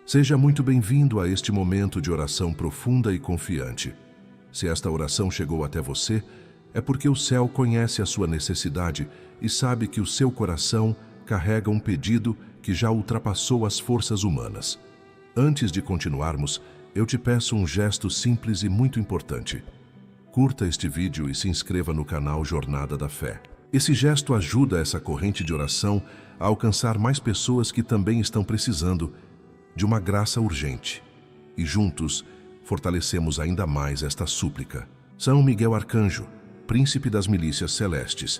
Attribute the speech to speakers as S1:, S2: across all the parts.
S1: Seja muito bem-vindo a este momento de oração profunda e confiante. Se esta oração chegou até você, é porque o céu conhece a sua necessidade e sabe que o seu coração carrega um pedido que já ultrapassou as forças humanas. Antes de continuarmos, eu te peço um gesto simples e muito importante. Curta este vídeo e se inscreva no canal Jornada da Fé. Esse gesto ajuda essa corrente de oração a alcançar mais pessoas que também estão precisando de uma graça urgente. E juntos, fortalecemos ainda mais esta súplica. São Miguel Arcanjo, príncipe das milícias celestes,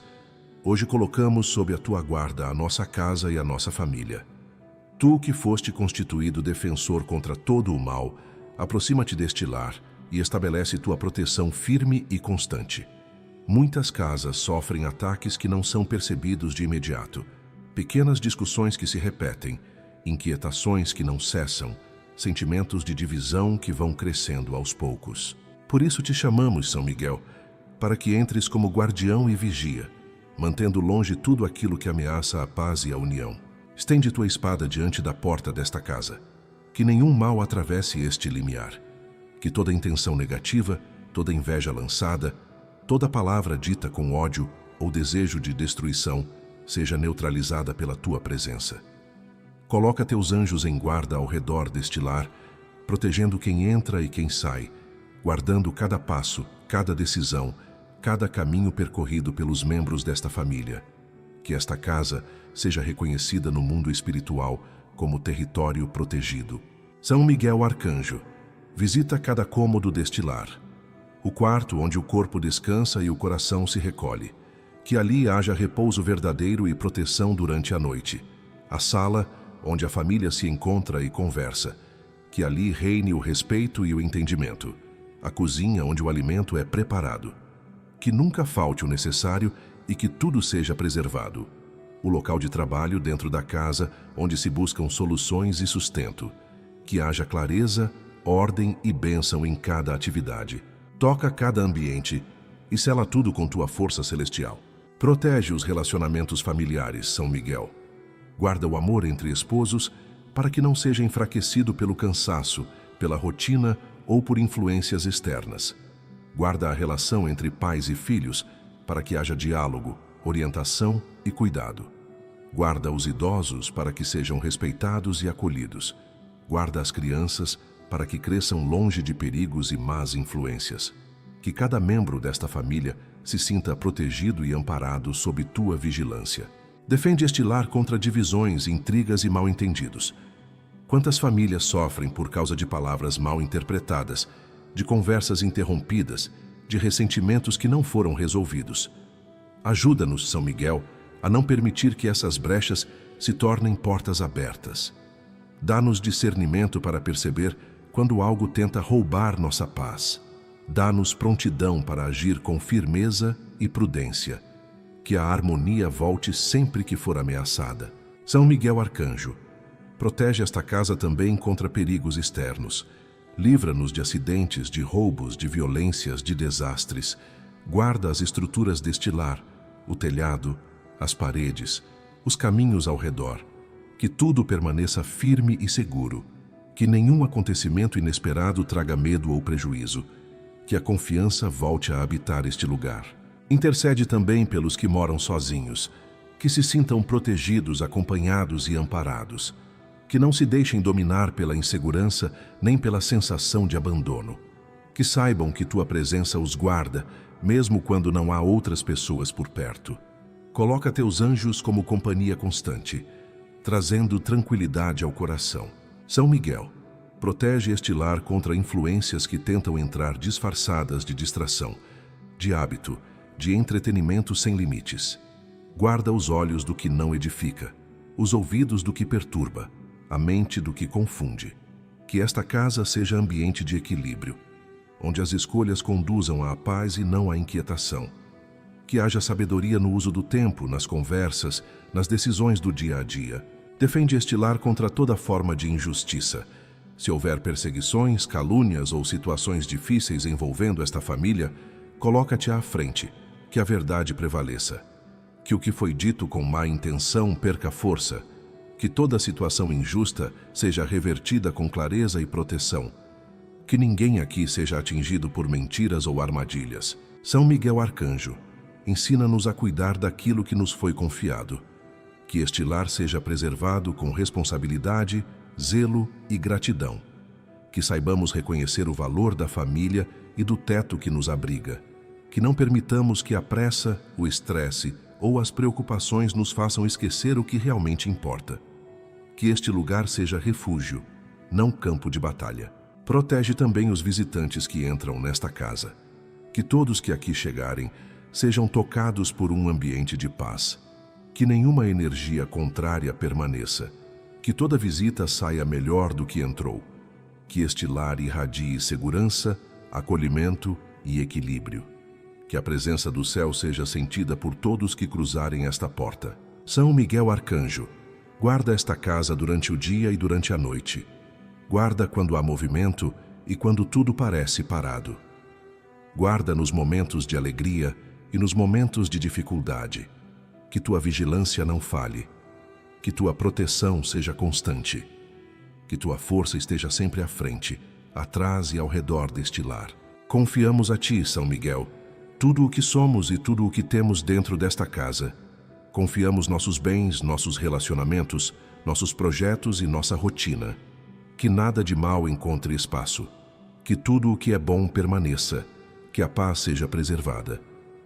S1: hoje colocamos sob a tua guarda a nossa casa e a nossa família. Tu que foste constituído defensor contra todo o mal, aproxima-te deste lar e estabelece tua proteção firme e constante. Muitas casas sofrem ataques que não são percebidos de imediato, pequenas discussões que se repetem, inquietações que não cessam, sentimentos de divisão que vão crescendo aos poucos. Por isso te chamamos, São Miguel, para que entres como guardião e vigia, mantendo longe tudo aquilo que ameaça a paz e a união. Estende tua espada diante da porta desta casa, que nenhum mal atravesse este limiar, que toda intenção negativa, toda inveja lançada, toda palavra dita com ódio ou desejo de destruição seja neutralizada pela tua presença. Coloca teus anjos em guarda ao redor deste lar, protegendo quem entra e quem sai, guardando cada passo, cada decisão, cada caminho percorrido pelos membros desta família. Que esta casa seja reconhecida no mundo espiritual como território protegido. São Miguel Arcanjo, visita cada cômodo deste lar, o quarto onde o corpo descansa e o coração se recolhe. Que ali haja repouso verdadeiro e proteção durante a noite. A sala onde a família se encontra e conversa, que ali reine o respeito e o entendimento. A cozinha onde o alimento é preparado. Que nunca falte o necessário e que tudo seja preservado. O local de trabalho dentro da casa onde se buscam soluções e sustento. Que haja clareza, ordem e bênção em cada atividade. Toca cada ambiente e sela tudo com tua força celestial. Protege os relacionamentos familiares, São Miguel. Guarda o amor entre esposos para que não seja enfraquecido pelo cansaço, pela rotina ou por influências externas. Guarda a relação entre pais e filhos para que haja diálogo, orientação e cuidado. Guarda os idosos para que sejam respeitados e acolhidos. Guarda as crianças para que cresçam longe de perigos e más influências. Que cada membro desta família se sinta protegido e amparado sob tua vigilância. Defende este lar contra divisões, intrigas e mal-entendidos. Quantas famílias sofrem por causa de palavras mal interpretadas, de conversas interrompidas, de ressentimentos que não foram resolvidos. Ajuda-nos, São Miguel, a não permitir que essas brechas se tornem portas abertas. Dá-nos discernimento para perceber quando algo tenta roubar nossa paz. Dá-nos prontidão para agir com firmeza e prudência. Que a harmonia volte sempre que for ameaçada. São Miguel Arcanjo, protege esta casa também contra perigos externos. Livra-nos de acidentes, de roubos, de violências, de desastres. Guarda as estruturas deste lar, o telhado, as paredes, os caminhos ao redor. Que tudo permaneça firme e seguro. Que nenhum acontecimento inesperado traga medo ou prejuízo. Que a confiança volte a habitar este lugar. Intercede também pelos que moram sozinhos, que se sintam protegidos, acompanhados e amparados, que não se deixem dominar pela insegurança nem pela sensação de abandono, que saibam que tua presença os guarda, mesmo quando não há outras pessoas por perto. Coloca teus anjos como companhia constante, trazendo tranquilidade ao coração. São Miguel, protege este lar contra influências que tentam entrar disfarçadas de distração, de hábito, de entretenimento sem limites. Guarda os olhos do que não edifica, os ouvidos do que perturba, a mente do que confunde. Que esta casa seja ambiente de equilíbrio, onde as escolhas conduzam à paz e não à inquietação. Que haja sabedoria no uso do tempo, nas conversas, nas decisões do dia a dia. Defende este lar contra toda forma de injustiça. Se houver perseguições, calúnias ou situações difíceis envolvendo esta família, coloca-te à frente, que a verdade prevaleça. Que o que foi dito com má intenção perca força, Que toda situação injusta seja revertida com clareza e proteção. Que ninguém aqui seja atingido por mentiras ou armadilhas. São Miguel Arcanjo, ensina-nos a cuidar daquilo que nos foi confiado. Que este lar seja preservado com responsabilidade, zelo e gratidão. Que saibamos reconhecer o valor da família e do teto que nos abriga. Que não permitamos que a pressa, o estresse ou as preocupações nos façam esquecer o que realmente importa. Que este lugar seja refúgio, não campo de batalha. Protege também os visitantes que entram nesta casa. Que todos que aqui chegarem sejam tocados por um ambiente de paz. Que nenhuma energia contrária permaneça. Que toda visita saia melhor do que entrou. Que este lar irradie segurança, acolhimento e equilíbrio. Que a presença do céu seja sentida por todos que cruzarem esta porta. São Miguel Arcanjo, guarda esta casa durante o dia e durante a noite. Guarda quando há movimento e quando tudo parece parado. Guarda nos momentos de alegria e nos momentos de dificuldade. Que tua vigilância não falhe. Que tua proteção seja constante. Que tua força esteja sempre à frente, atrás e ao redor deste lar. Confiamos a ti, São Miguel, tudo o que somos e tudo o que temos dentro desta casa. Confiamos nossos bens, nossos relacionamentos, nossos projetos e nossa rotina. Que nada de mal encontre espaço. Que tudo o que é bom permaneça. Que a paz seja preservada.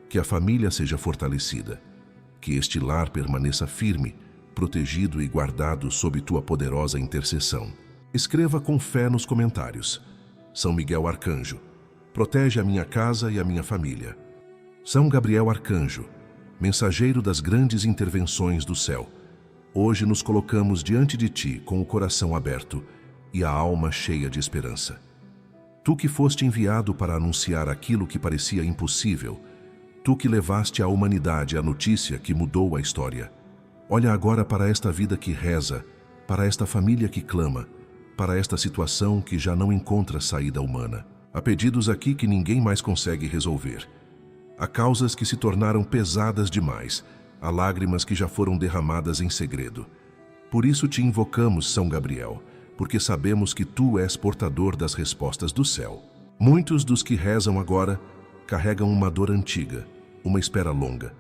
S1: Que a família seja fortalecida. Que este lar permaneça firme, protegido e guardado sob tua poderosa intercessão. Escreva com fé nos comentários. São Miguel Arcanjo, protege a minha casa e a minha família. São Gabriel Arcanjo, mensageiro das grandes intervenções do céu. Hoje nos colocamos diante de ti com o coração aberto e a alma cheia de esperança. Tu que foste enviado para anunciar aquilo que parecia impossível, tu que levaste à humanidade a notícia que mudou a história. Olha agora para esta vida que reza, para esta família que clama, para esta situação que já não encontra saída humana. Há pedidos aqui que ninguém mais consegue resolver. Há causas que se tornaram pesadas demais, há lágrimas que já foram derramadas em segredo. Por isso te invocamos, São Gabriel, porque sabemos que tu és portador das respostas do céu. Muitos dos que rezam agora carregam uma dor antiga, uma espera longa,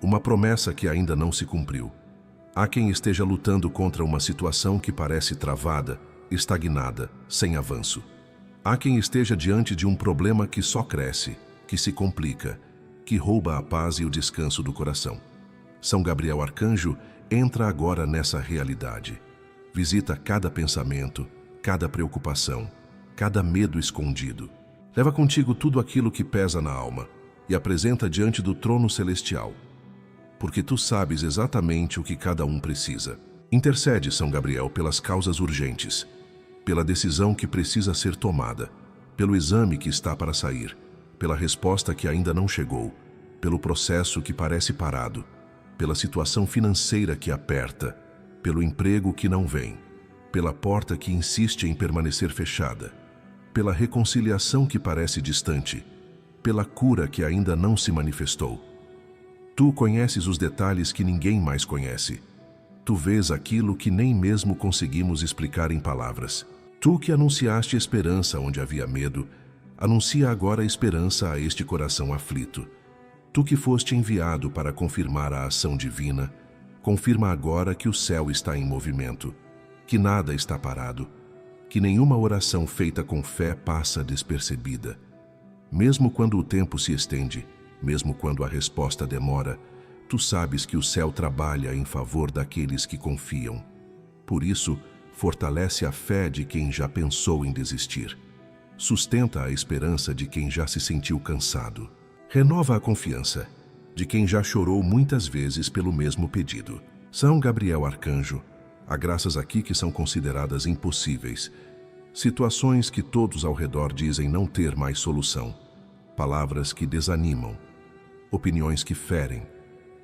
S1: uma promessa que ainda não se cumpriu. Há quem esteja lutando contra uma situação que parece travada, estagnada, sem avanço. Há quem esteja diante de um problema que só cresce, que se complica, que rouba a paz e o descanso do coração. São Gabriel Arcanjo entra agora nessa realidade. Visita cada pensamento, cada preocupação, cada medo escondido. Leva contigo tudo aquilo que pesa na alma e apresenta diante do trono celestial. Porque tu sabes exatamente o que cada um precisa. Intercede, São Gabriel, pelas causas urgentes, pela decisão que precisa ser tomada, pelo exame que está para sair, pela resposta que ainda não chegou, pelo processo que parece parado, pela situação financeira que aperta, pelo emprego que não vem, pela porta que insiste em permanecer fechada, pela reconciliação que parece distante, pela cura que ainda não se manifestou. Tu conheces os detalhes que ninguém mais conhece. Tu vês aquilo que nem mesmo conseguimos explicar em palavras. Tu que anunciaste esperança onde havia medo, anuncia agora esperança a este coração aflito. Tu que foste enviado para confirmar a ação divina, confirma agora que o céu está em movimento, que nada está parado, que nenhuma oração feita com fé passa despercebida. Mesmo quando o tempo se estende, mesmo quando a resposta demora, tu sabes que o céu trabalha em favor daqueles que confiam. Por isso, fortalece a fé de quem já pensou em desistir. Sustenta a esperança de quem já se sentiu cansado. Renova a confiança de quem já chorou muitas vezes pelo mesmo pedido. São Gabriel Arcanjo, há graças aqui que são consideradas impossíveis, situações que todos ao redor dizem não ter mais solução, palavras que desanimam, opiniões que ferem,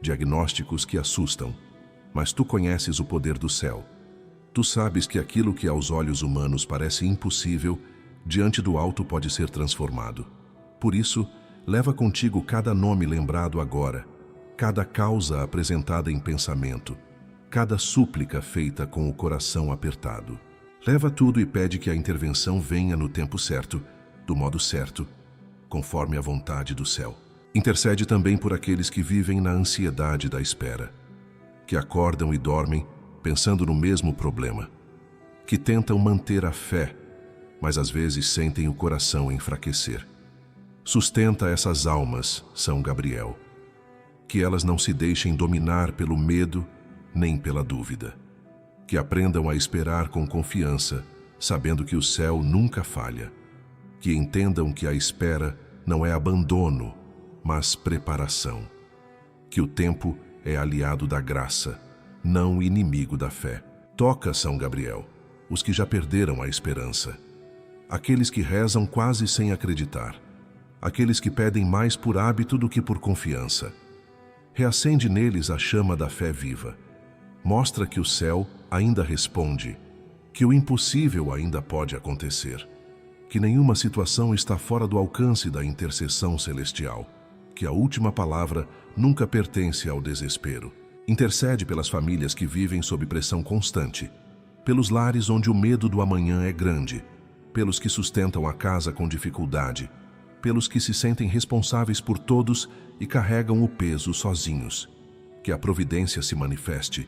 S1: diagnósticos que assustam, mas tu conheces o poder do céu. Tu sabes que aquilo que aos olhos humanos parece impossível, diante do alto pode ser transformado. Por isso, leva contigo cada nome lembrado agora, cada causa apresentada em pensamento, cada súplica feita com o coração apertado. Leva tudo e pede que a intervenção venha no tempo certo, do modo certo, conforme a vontade do céu. Intercede também por aqueles que vivem na ansiedade da espera, que acordam e dormem pensando no mesmo problema, que tentam manter a fé, mas às vezes sentem o coração enfraquecer. Sustenta essas almas, São Gabriel, que elas não se deixem dominar pelo medo nem pela dúvida, que aprendam a esperar com confiança, sabendo que o céu nunca falha, que entendam que a espera não é abandono, mas preparação, que o tempo é aliado da graça, não inimigo da fé. Toca, São Gabriel, os que já perderam a esperança, aqueles que rezam quase sem acreditar, aqueles que pedem mais por hábito do que por confiança. Reacende neles a chama da fé viva. Mostra que o céu ainda responde, que o impossível ainda pode acontecer, que nenhuma situação está fora do alcance da intercessão celestial, que a última palavra nunca pertence ao desespero. Intercede pelas famílias que vivem sob pressão constante, pelos lares onde o medo do amanhã é grande, pelos que sustentam a casa com dificuldade, pelos que se sentem responsáveis por todos e carregam o peso sozinhos. Que a providência se manifeste,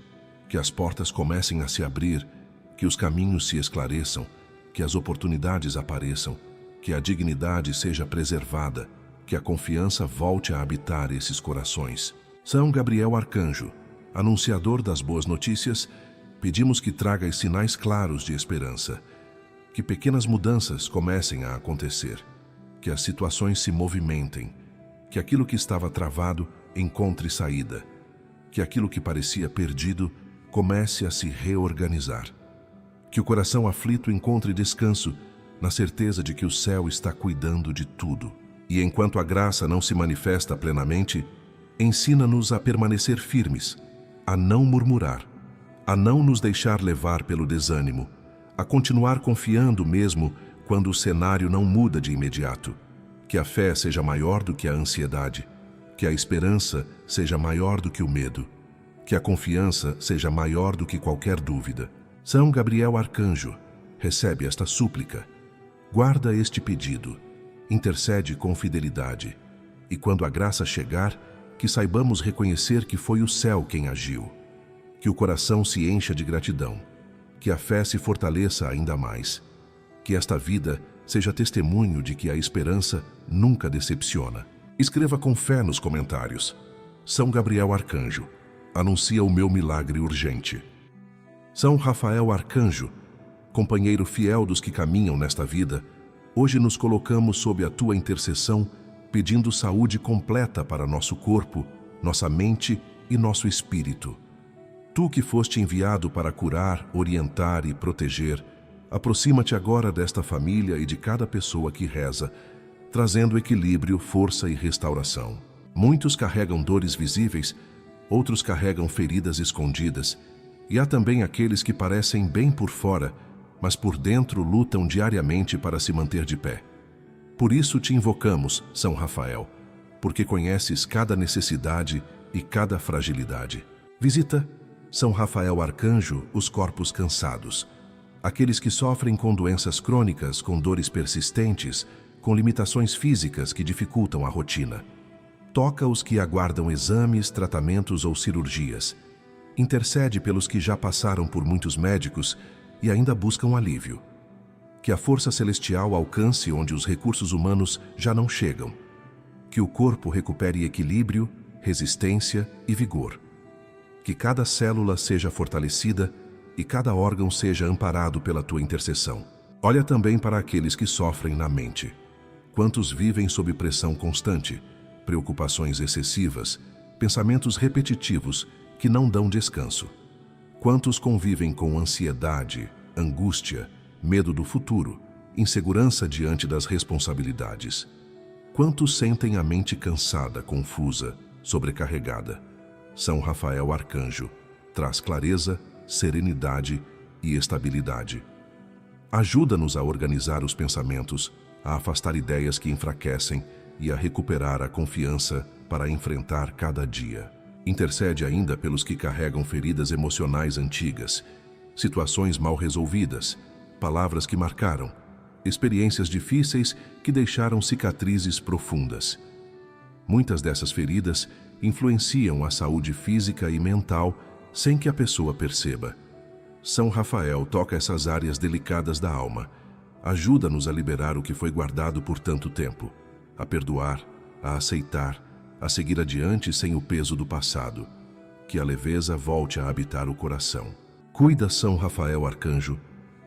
S1: que as portas comecem a se abrir, que os caminhos se esclareçam, que as oportunidades apareçam, que a dignidade seja preservada, que a confiança volte a habitar esses corações. São Gabriel Arcanjo, anunciador das boas notícias, pedimos que traga sinais claros de esperança, que pequenas mudanças comecem a acontecer, que as situações se movimentem, que aquilo que estava travado encontre saída, que aquilo que parecia perdido comece a se reorganizar, que o coração aflito encontre descanso na certeza de que o céu está cuidando de tudo. E enquanto a graça não se manifesta plenamente, ensina-nos a permanecer firmes, a não murmurar, a não nos deixar levar pelo desânimo, a continuar confiando mesmo quando o cenário não muda de imediato, que a fé seja maior do que a ansiedade, que a esperança seja maior do que o medo, que a confiança seja maior do que qualquer dúvida. São Gabriel Arcanjo, recebe esta súplica, guarda este pedido, intercede com fidelidade, e quando a graça chegar, que saibamos reconhecer que foi o céu quem agiu, que o coração se encha de gratidão, que a fé se fortaleça ainda mais, que esta vida seja testemunho de que a esperança nunca decepciona. Escreva com fé nos comentários: São Gabriel Arcanjo, anuncia o meu milagre urgente. São Rafael Arcanjo, companheiro fiel dos que caminham nesta vida, hoje nos colocamos sob a tua intercessão, pedindo saúde completa para nosso corpo, nossa mente e nosso espírito. Tu que foste enviado para curar, orientar e proteger, aproxima-te agora desta família e de cada pessoa que reza, trazendo equilíbrio, força e restauração. Muitos carregam dores visíveis, outros carregam feridas escondidas, e há também aqueles que parecem bem por fora, mas por dentro lutam diariamente para se manter de pé. Por isso te invocamos, São Rafael, porque conheces cada necessidade e cada fragilidade. Visita, São Rafael Arcanjo, os corpos cansados, aqueles que sofrem com doenças crônicas, com dores persistentes, com limitações físicas que dificultam a rotina. Toca os que aguardam exames, tratamentos ou cirurgias. Intercede pelos que já passaram por muitos médicos e ainda buscam alívio. Que a força celestial alcance onde os recursos humanos já não chegam. Que o corpo recupere equilíbrio, resistência e vigor. Que cada célula seja fortalecida e cada órgão seja amparado pela tua intercessão. Olha também para aqueles que sofrem na mente. Quantos vivem sob pressão constante, preocupações excessivas, pensamentos repetitivos que não dão descanso. Quantos convivem com ansiedade, angústia, medo do futuro, insegurança diante das responsabilidades. Quantos sentem a mente cansada, confusa, sobrecarregada. São Rafael Arcanjo traz clareza, serenidade e estabilidade. Ajuda-nos a organizar os pensamentos, a afastar ideias que enfraquecem e a recuperar a confiança para enfrentar cada dia. Intercede ainda pelos que carregam feridas emocionais antigas, situações mal resolvidas, palavras que marcaram, experiências difíceis que deixaram cicatrizes profundas. Muitas dessas feridas influenciam a saúde física e mental sem que a pessoa perceba. São Rafael toca essas áreas delicadas da alma. Ajuda-nos a liberar o que foi guardado por tanto tempo, a perdoar, a aceitar, a seguir adiante sem o peso do passado. Que a leveza volte a habitar o coração. Cuida, São Rafael Arcanjo,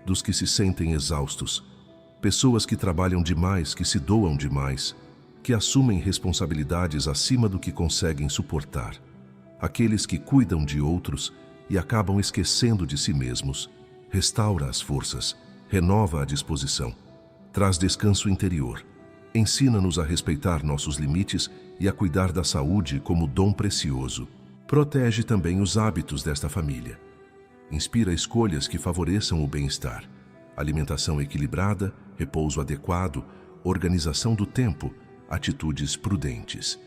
S1: dos que se sentem exaustos, pessoas que trabalham demais, que se doam demais, que assumem responsabilidades acima do que conseguem suportar, aqueles que cuidam de outros e acabam esquecendo de si mesmos. Restaura as forças, renova a disposição, traz descanso interior, ensina-nos a respeitar nossos limites e a cuidar da saúde como dom precioso. Protege também os hábitos desta família. Inspira escolhas que favoreçam o bem-estar, alimentação equilibrada, repouso adequado, organização do tempo, atitudes prudentes.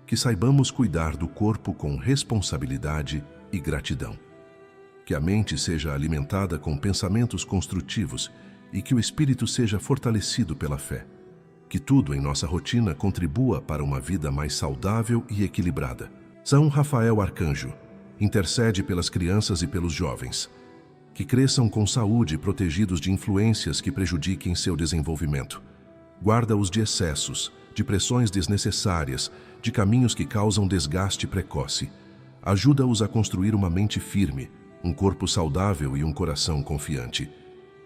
S1: Que saibamos cuidar do corpo com responsabilidade e gratidão. Que a mente seja alimentada com pensamentos construtivos e que o espírito seja fortalecido pela fé. Que tudo em nossa rotina contribua para uma vida mais saudável e equilibrada. São Rafael Arcanjo, intercede pelas crianças e pelos jovens. Que cresçam com saúde, protegidos de influências que prejudiquem seu desenvolvimento. Guarda-os de excessos, de pressões desnecessárias, de caminhos que causam desgaste precoce. Ajuda-os a construir uma mente firme, um corpo saudável e um coração confiante.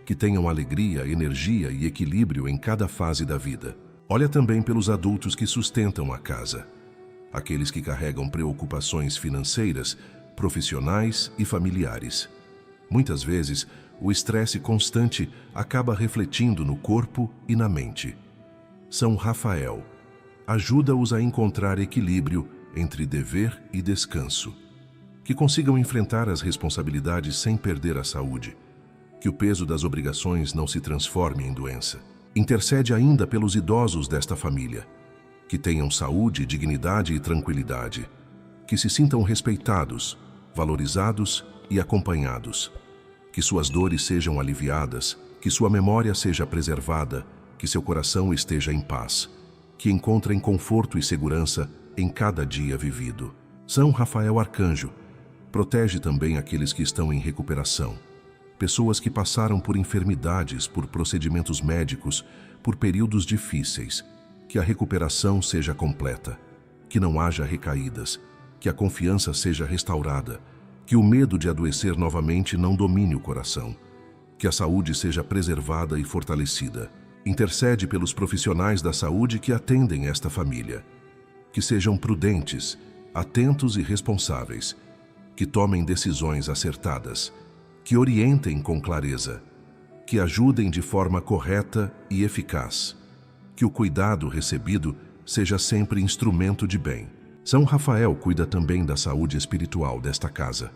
S1: Que tenham alegria, energia e equilíbrio em cada fase da vida. Olha também pelos adultos que sustentam a casa. Aqueles que carregam preocupações financeiras, profissionais e familiares. Muitas vezes, o estresse constante acaba refletindo no corpo e na mente. São Rafael, ajuda-os a encontrar equilíbrio entre dever e descanso. Que consigam enfrentar as responsabilidades sem perder a saúde. Que o peso das obrigações não se transforme em doença. Intercede ainda pelos idosos desta família. Que tenham saúde, dignidade e tranquilidade. Que se sintam respeitados, valorizados e acompanhados. Que suas dores sejam aliviadas, que sua memória seja preservada, que seu coração esteja em paz, que encontrem conforto e segurança em cada dia vivido. São Rafael Arcanjo, protege também aqueles que estão em recuperação, pessoas que passaram por enfermidades, por procedimentos médicos, por períodos difíceis. Que a recuperação seja completa, que não haja recaídas, que a confiança seja restaurada, que o medo de adoecer novamente não domine o coração, que a saúde seja preservada e fortalecida. Intercede pelos profissionais da saúde que atendem esta família. Que sejam prudentes, atentos e responsáveis, que tomem decisões acertadas, que orientem com clareza, que ajudem de forma correta e eficaz, que o cuidado recebido seja sempre instrumento de bem. São Rafael cuida também da saúde espiritual desta casa.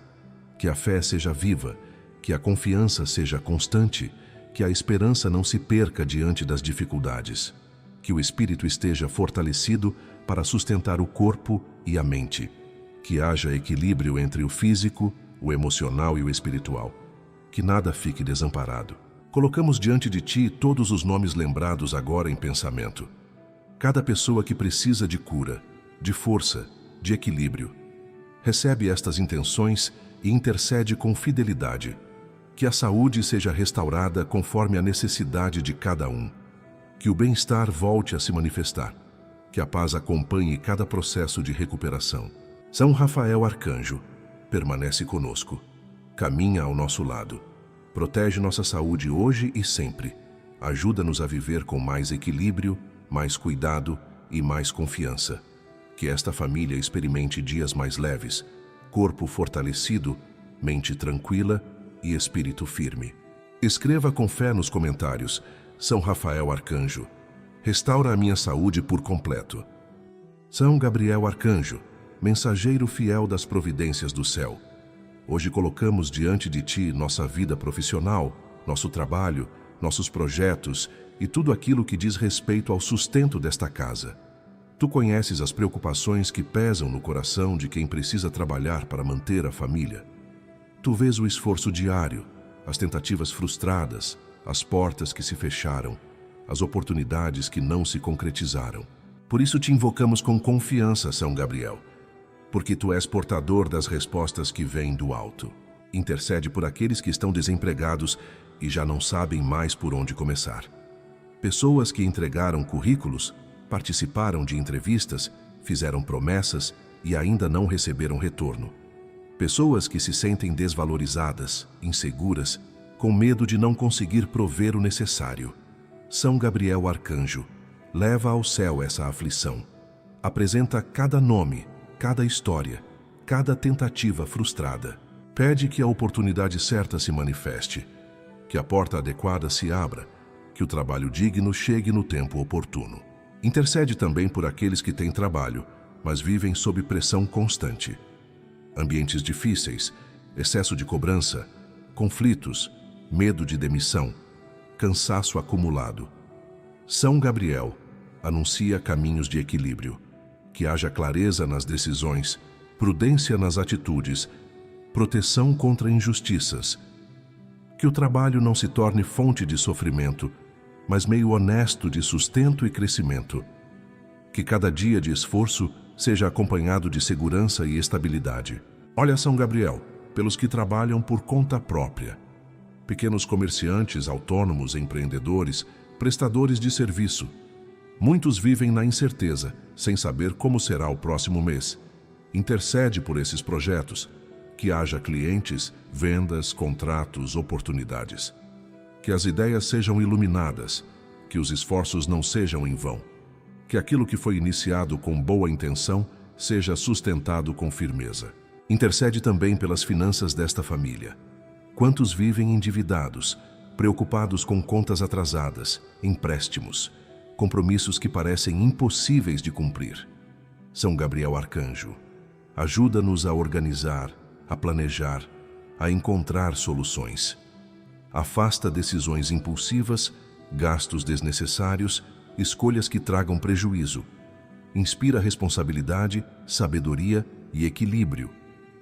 S1: Que a fé seja viva, que a confiança seja constante, que a esperança não se perca diante das dificuldades, que o espírito esteja fortalecido para sustentar o corpo e a mente, que haja equilíbrio entre o físico, o emocional e o espiritual, que nada fique desamparado. Colocamos diante de Ti todos os nomes lembrados agora em pensamento. Cada pessoa que precisa de cura, de força, de equilíbrio. Recebe estas intenções e intercede com fidelidade. Que a saúde seja restaurada conforme a necessidade de cada um. Que o bem-estar volte a se manifestar. Que a paz acompanhe cada processo de recuperação. São Rafael Arcanjo, permanece conosco. Caminha ao nosso lado. Protege nossa saúde hoje e sempre. Ajuda-nos a viver com mais equilíbrio, mais cuidado e mais confiança. Que esta família experimente dias mais leves, corpo fortalecido, mente tranquila e espírito firme. Escreva com fé nos comentários: São Rafael Arcanjo, restaura a minha saúde por completo. São Gabriel Arcanjo, mensageiro fiel das providências do céu. Hoje colocamos diante de Ti nossa vida profissional, nosso trabalho, nossos projetos e tudo aquilo que diz respeito ao sustento desta casa. Tu conheces as preocupações que pesam no coração de quem precisa trabalhar para manter a família. Tu vês o esforço diário, as tentativas frustradas, as portas que se fecharam, as oportunidades que não se concretizaram. Por isso te invocamos com confiança, São Gabriel, porque tu és portador das respostas que vêm do alto. Intercede por aqueles que estão desempregados e já não sabem mais por onde começar. Pessoas que entregaram currículos, participaram de entrevistas, fizeram promessas e ainda não receberam retorno. Pessoas que se sentem desvalorizadas, inseguras, com medo de não conseguir prover o necessário. São Gabriel Arcanjo, leva ao céu essa aflição. Apresenta cada nome, cada história, cada tentativa frustrada. Pede que a oportunidade certa se manifeste, que a porta adequada se abra, que o trabalho digno chegue no tempo oportuno. Intercede também por aqueles que têm trabalho, mas vivem sob pressão constante. Ambientes difíceis, excesso de cobrança, conflitos, medo de demissão, cansaço acumulado. São Gabriel anuncia caminhos de equilíbrio, que haja clareza nas decisões, prudência nas atitudes, proteção contra injustiças, que o trabalho não se torne fonte de sofrimento, mas meio honesto de sustento e crescimento, que cada dia de esforço seja acompanhado de segurança e estabilidade. Olha, São Gabriel, pelos que trabalham por conta própria, pequenos comerciantes, autônomos, empreendedores, prestadores de serviço. Muitos vivem na incerteza, sem saber como será o próximo mês. Intercede por esses projetos, que haja clientes, vendas, contratos, oportunidades. Que as ideias sejam iluminadas, que os esforços não sejam em vão. Que aquilo que foi iniciado com boa intenção seja sustentado com firmeza. Intercede também pelas finanças desta família. Quantos vivem endividados, preocupados com contas atrasadas, empréstimos, compromissos que parecem impossíveis de cumprir. São Gabriel Arcanjo, ajuda-nos a organizar, a planejar, a encontrar soluções. Afasta decisões impulsivas, gastos desnecessários, escolhas que tragam prejuízo. Inspira responsabilidade, sabedoria e equilíbrio.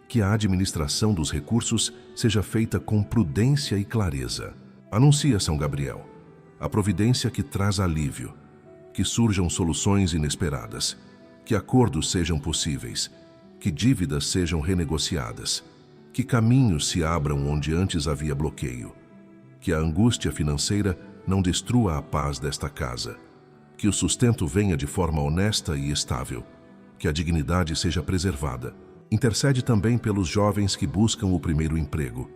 S1: Que a administração dos recursos seja feita com prudência e clareza. Anuncia, São Gabriel, a providência que traz alívio, que surjam soluções inesperadas, que acordos sejam possíveis, que dívidas sejam renegociadas, que caminhos se abram onde antes havia bloqueio, que a angústia financeira não destrua a paz desta casa, que o sustento venha de forma honesta e estável, que a dignidade seja preservada. Intercede também pelos jovens que buscam o primeiro emprego,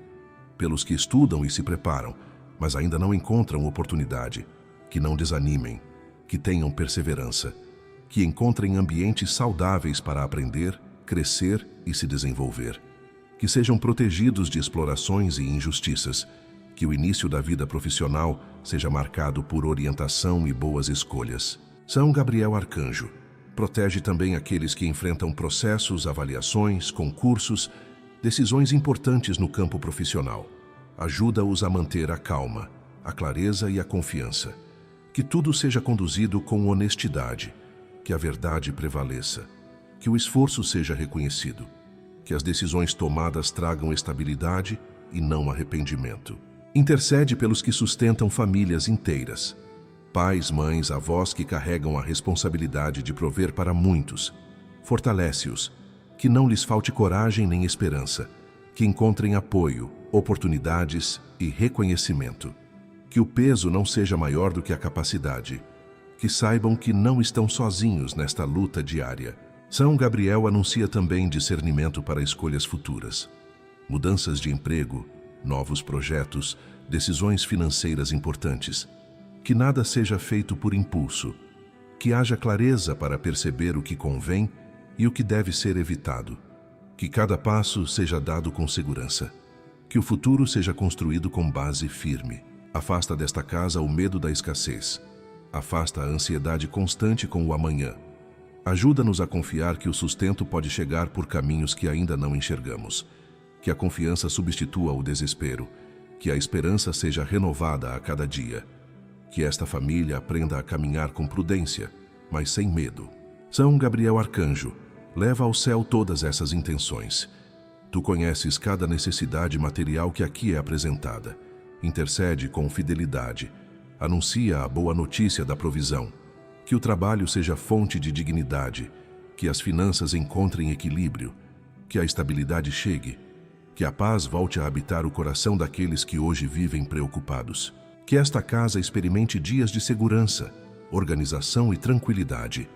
S1: pelos que estudam e se preparam, mas ainda não encontram oportunidade, que não desanimem, que tenham perseverança, que encontrem ambientes saudáveis para aprender, crescer e se desenvolver, que sejam protegidos de explorações e injustiças, que o início da vida profissional seja marcado por orientação e boas escolhas. São Gabriel Arcanjo, protege também aqueles que enfrentam processos, avaliações, concursos, decisões importantes no campo profissional. Ajuda-os a manter a calma, a clareza e a confiança. Que tudo seja conduzido com honestidade, que a verdade prevaleça, que o esforço seja reconhecido, que as decisões tomadas tragam estabilidade e não arrependimento. Intercede pelos que sustentam famílias inteiras, pais, mães, avós que carregam a responsabilidade de prover para muitos. Fortalece-os, que não lhes falte coragem nem esperança, que encontrem apoio, oportunidades e reconhecimento. Que o peso não seja maior do que a capacidade, que saibam que não estão sozinhos nesta luta diária. São Gabriel anuncia também discernimento para escolhas futuras, mudanças de emprego, novos projetos, decisões financeiras importantes. Que nada seja feito por impulso, que haja clareza para perceber o que convém e o que deve ser evitado. Que cada passo seja dado com segurança, que o futuro seja construído com base firme. Afasta desta casa o medo da escassez, afasta a ansiedade constante com o amanhã. Ajuda-nos a confiar que o sustento pode chegar por caminhos que ainda não enxergamos, que a confiança substitua o desespero, que a esperança seja renovada a cada dia, que esta família aprenda a caminhar com prudência, mas sem medo. São Gabriel Arcanjo, leva ao céu todas essas intenções. Tu conheces cada necessidade material que aqui é apresentada. Intercede com fidelidade. Anuncia a boa notícia da provisão. Que o trabalho seja fonte de dignidade. Que as finanças encontrem equilíbrio. Que a estabilidade chegue. Que a paz volte a habitar o coração daqueles que hoje vivem preocupados. Que esta casa experimente dias de segurança, organização e tranquilidade.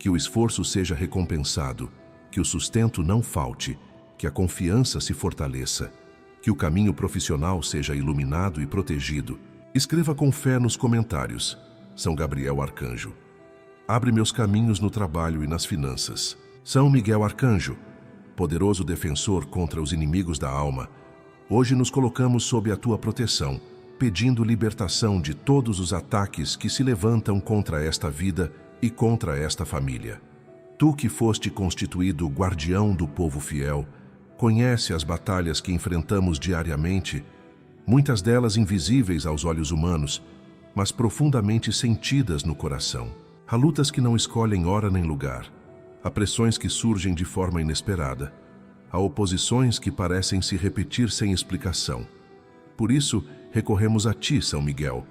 S1: Que o esforço seja recompensado. Que o sustento não falte. Que a confiança se fortaleça. Que o caminho profissional seja iluminado e protegido. Escreva com fé nos comentários. São Gabriel Arcanjo. Abre meus caminhos no trabalho e nas finanças. São Miguel Arcanjo, poderoso defensor contra os inimigos da alma. Hoje nos colocamos sob a tua proteção, pedindo libertação de todos os ataques que se levantam contra esta vida e contra esta família. Tu que foste constituído guardião do povo fiel, conhece as batalhas que enfrentamos diariamente, muitas delas invisíveis aos olhos humanos, mas profundamente sentidas no coração. Há lutas que não escolhem hora nem lugar. Há pressões que surgem de forma inesperada. Há oposições que parecem se repetir sem explicação. Por isso, recorremos a ti, São Miguel,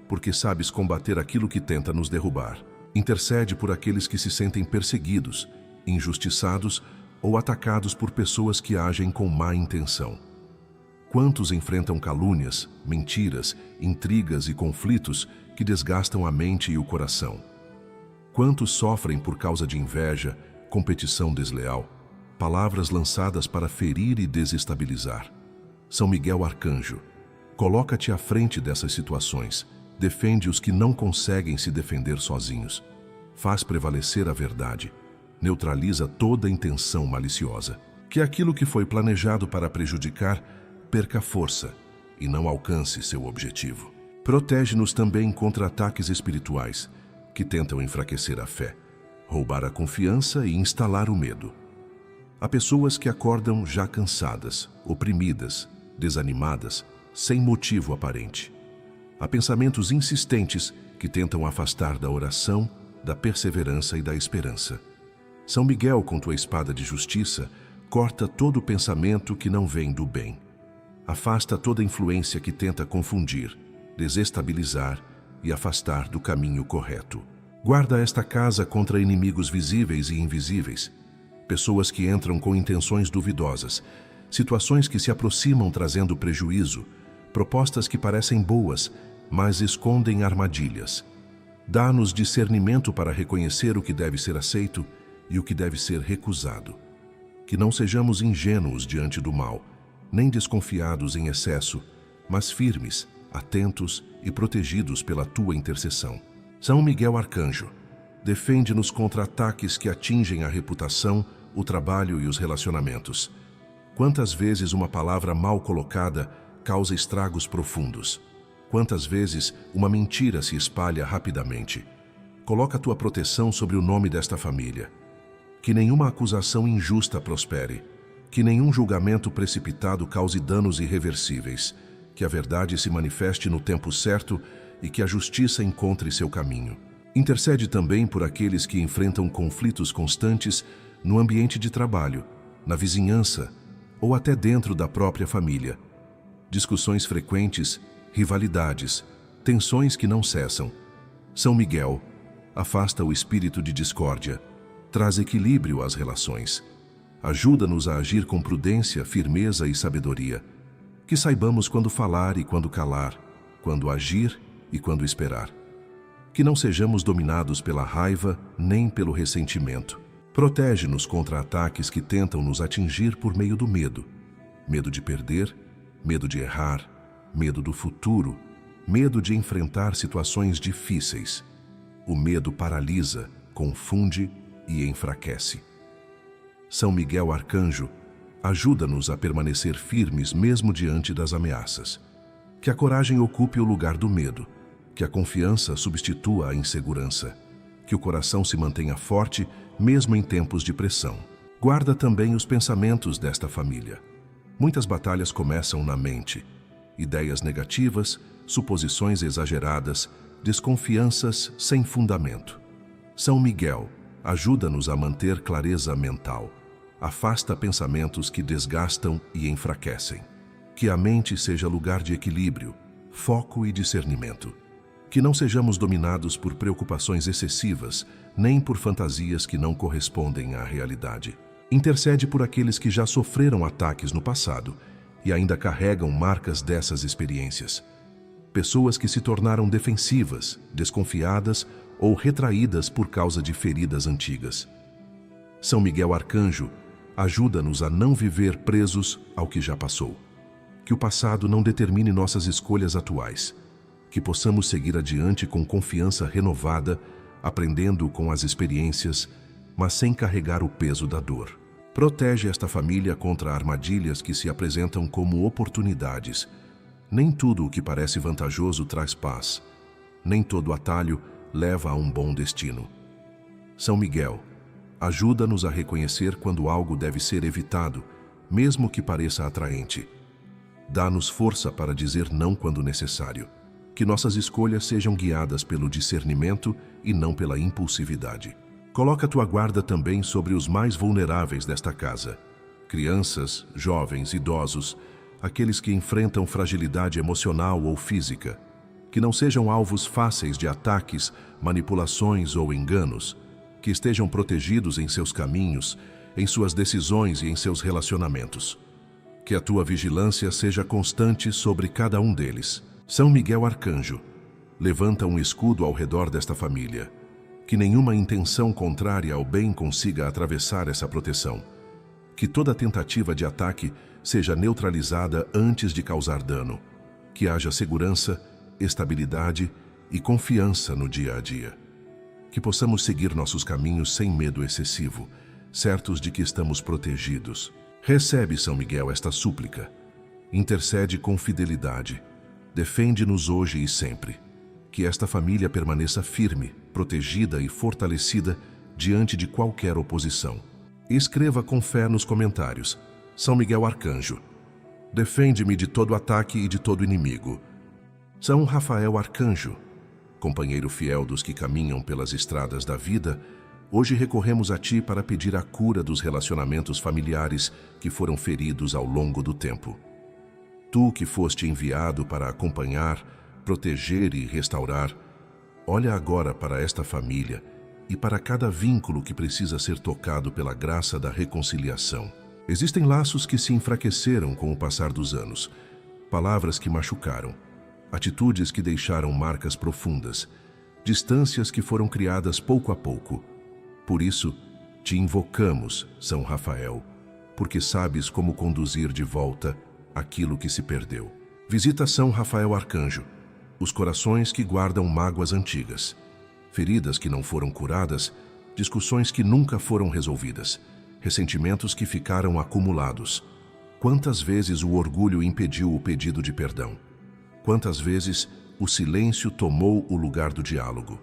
S1: porque sabes combater aquilo que tenta nos derrubar. Intercede por aqueles que se sentem perseguidos, injustiçados ou atacados por pessoas que agem com má intenção. Quantos enfrentam calúnias, mentiras, intrigas e conflitos que desgastam a mente e o coração? Quantos sofrem por causa de inveja, competição desleal, palavras lançadas para ferir e desestabilizar? São Miguel Arcanjo, coloca-te à frente dessas situações, defende os que não conseguem se defender sozinhos, faz prevalecer a verdade, neutraliza toda intenção maliciosa. Que aquilo que foi planejado para prejudicar perca força e não alcance seu objetivo. Protege-nos também contra ataques espirituais que tentam enfraquecer a fé, roubar a confiança e instalar o medo. Há pessoas que acordam já cansadas, oprimidas, desanimadas, sem motivo aparente. Há pensamentos insistentes que tentam afastar da oração, da perseverança e da esperança. São Miguel, com tua espada de justiça, corta todo pensamento que não vem do bem. Afasta toda influência que tenta confundir, desestabilizar e afastar do caminho correto. Guarda esta casa contra inimigos visíveis e invisíveis, pessoas que entram com intenções duvidosas, situações que se aproximam trazendo prejuízo, propostas que parecem boas, mas escondem armadilhas. Dá-nos discernimento para reconhecer o que deve ser aceito e o que deve ser recusado. Que não sejamos ingênuos diante do mal, nem desconfiados em excesso, mas firmes, atentos e protegidos pela tua intercessão. São Miguel Arcanjo, defende-nos contra ataques que atingem a reputação, o trabalho e os relacionamentos. Quantas vezes uma palavra mal colocada causa estragos profundos? Quantas vezes uma mentira se espalha rapidamente? Coloca a tua proteção sobre o nome desta família. Que nenhuma acusação injusta prospere. Que nenhum julgamento precipitado cause danos irreversíveis. Que a verdade se manifeste no tempo certo e que a justiça encontre seu caminho. Intercede também por aqueles que enfrentam conflitos constantes no ambiente de trabalho, na vizinhança ou até dentro da própria família. Discussões frequentes, rivalidades, tensões que não cessam. São Miguel, afasta o espírito de discórdia, traz equilíbrio às relações. Ajuda-nos a agir com prudência, firmeza e sabedoria. Que saibamos quando falar e quando calar, quando agir e quando esperar. Que não sejamos dominados pela raiva nem pelo ressentimento. Protege-nos contra ataques que tentam nos atingir por meio do medo. Medo de perder, medo de errar, medo do futuro, medo de enfrentar situações difíceis. O medo paralisa, confunde e enfraquece. São Miguel Arcanjo, ajuda-nos a permanecer firmes mesmo diante das ameaças. Que a coragem ocupe o lugar do medo, que a confiança substitua a insegurança, que o coração se mantenha forte mesmo em tempos de pressão. Guarda também os pensamentos desta família. Muitas batalhas começam na mente. Ideias negativas, suposições exageradas, desconfianças sem fundamento. São Miguel, ajuda-nos a manter clareza mental. Afasta pensamentos que desgastam e enfraquecem. Que a mente seja lugar de equilíbrio, foco e discernimento. Que não sejamos dominados por preocupações excessivas, nem por fantasias que não correspondem à realidade. Intercede por aqueles que já sofreram ataques no passado e ainda carregam marcas dessas experiências. Pessoas que se tornaram defensivas, desconfiadas ou retraídas por causa de feridas antigas. São Miguel Arcanjo, ajuda-nos a não viver presos ao que já passou. Que o passado não determine nossas escolhas atuais. Que possamos seguir adiante com confiança renovada, aprendendo com as experiências, mas sem carregar o peso da dor. Protege esta família contra armadilhas que se apresentam como oportunidades. Nem tudo o que parece vantajoso traz paz. Nem todo atalho leva a um bom destino. São Miguel, ajuda-nos a reconhecer quando algo deve ser evitado, mesmo que pareça atraente. Dá-nos força para dizer não quando necessário. Que nossas escolhas sejam guiadas pelo discernimento e não pela impulsividade. Coloca tua guarda também sobre os mais vulneráveis desta casa. Crianças, jovens, idosos, aqueles que enfrentam fragilidade emocional ou física. Que não sejam alvos fáceis de ataques, manipulações ou enganos. Que estejam protegidos em seus caminhos, em suas decisões e em seus relacionamentos. Que a tua vigilância seja constante sobre cada um deles. São Miguel Arcanjo, levanta um escudo ao redor desta família. Que nenhuma intenção contrária ao bem consiga atravessar essa proteção. Que toda tentativa de ataque seja neutralizada antes de causar dano. Que haja segurança, estabilidade e confiança no dia a dia. Que possamos seguir nossos caminhos sem medo excessivo, certos de que estamos protegidos. Recebe, São Miguel, esta súplica. Intercede com fidelidade. Defende-nos hoje e sempre. Que esta família permaneça firme, protegida e fortalecida diante de qualquer oposição. Escreva com fé nos comentários: São Miguel Arcanjo, defende-me de todo ataque e de todo inimigo. São Rafael Arcanjo, companheiro fiel dos que caminham pelas estradas da vida, hoje recorremos a ti para pedir a cura dos relacionamentos familiares que foram feridos ao longo do tempo. Tu que foste enviado para acompanhar, proteger e restaurar, olha agora para esta família e para cada vínculo que precisa ser tocado pela graça da reconciliação. Existem laços que se enfraqueceram com o passar dos anos, palavras que machucaram, atitudes que deixaram marcas profundas, distâncias que foram criadas pouco a pouco. Por isso, te invocamos, São Rafael, porque sabes como conduzir de volta aquilo que se perdeu. Visita São Rafael Arcanjo, os corações que guardam mágoas antigas, feridas que não foram curadas, discussões que nunca foram resolvidas, ressentimentos que ficaram acumulados. Quantas vezes o orgulho impediu o pedido de perdão? Quantas vezes o silêncio tomou o lugar do diálogo?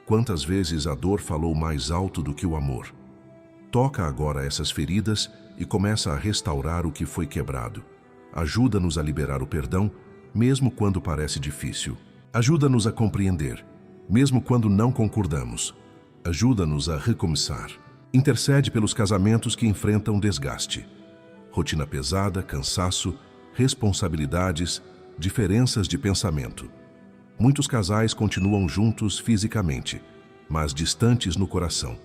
S1: Quantas vezes a dor falou mais alto do que o amor? Toca agora essas feridas e começa a restaurar o que foi quebrado. Ajuda-nos a liberar o perdão, mesmo quando parece difícil. Ajuda-nos a compreender, mesmo quando não concordamos. Ajuda-nos a recomeçar. Intercede pelos casamentos que enfrentam desgaste. Rotina pesada, cansaço, responsabilidades, diferenças de pensamento. Muitos casais continuam juntos fisicamente, mas distantes no coração.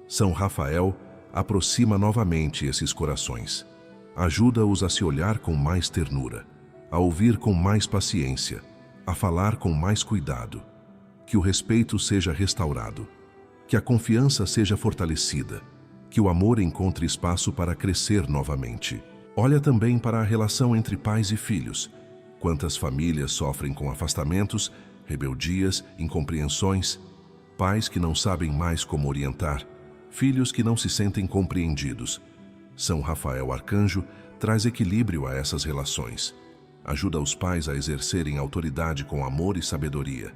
S1: São Rafael aproxima novamente esses corações. Ajuda-os a se olhar com mais ternura, a ouvir com mais paciência, a falar com mais cuidado. Que o respeito seja restaurado, que a confiança seja fortalecida, que o amor encontre espaço para crescer novamente. Olha também para a relação entre pais e filhos. Quantas famílias sofrem com afastamentos, rebeldias, incompreensões, pais que não sabem mais como orientar, filhos que não se sentem compreendidos. São Rafael Arcanjo traz equilíbrio a essas relações. Ajuda os pais a exercerem autoridade com amor e sabedoria.